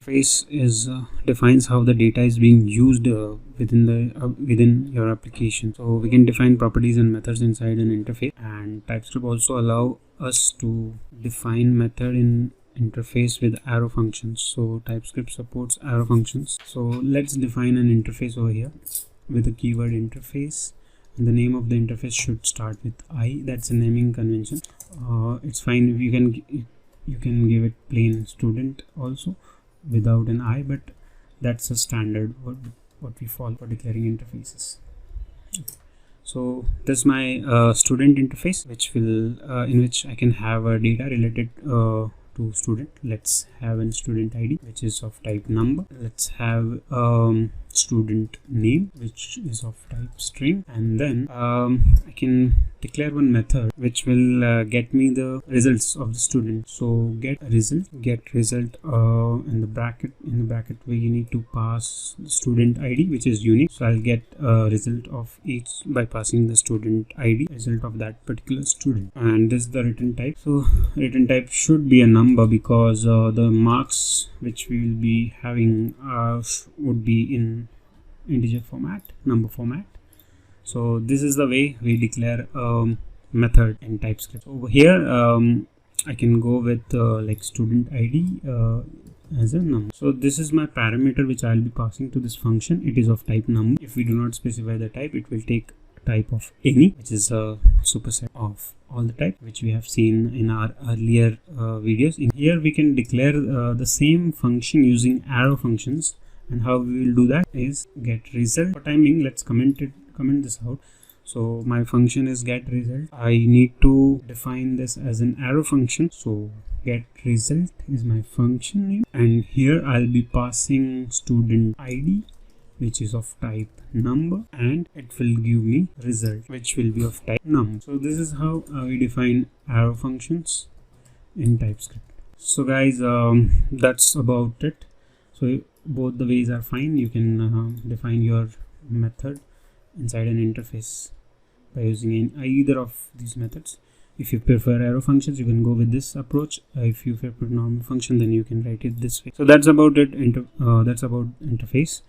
Interface is defines how the data is being used within your application. So we can define properties and methods inside an interface, and TypeScript also allow us to define method in interface with arrow functions. So TypeScript supports arrow functions. So let's define an interface over here with the keyword interface, and the name of the interface should start with I. That's a naming convention. It's fine if you can give it plain student also without an I, but that's a standard what we follow for declaring interfaces. So this is my student interface, which will in which I can have data related to student. Let's have a student ID which is of type number. Let's have student name which is of type string, and then I can declare one method which will get me the results of the student. So get result in the bracket we need to pass the student ID, which is unique. So I'll get a result of each by passing the student ID, result of that particular student. And this is the return type. So return type should be a number, because the marks which we will be having would be in integer format, number format. So this is the way we declare method in TypeScript. Over here I can go with like student ID as a number. So this is my parameter which I'll be passing to this function. It is of type number. If we do not specify the type, it will take type of any, which is a superset of all the type which we have seen in our earlier videos. In here we can declare the same function using arrow functions, and how we will do that is get result. For timing, let's comment this out. So my function is get result. I need to define this as an arrow function. So get result is my function name, and here I'll be passing student ID which is of type number, and it will give me result which will be of type number. So this is how we define arrow functions in TypeScript. So guys, that's about it. So both the ways are fine. You can define your method inside an interface by using either of these methods. If you prefer arrow functions, you can go with this approach. If you prefer normal function, then you can write it this way. So that's about it. That's about interface.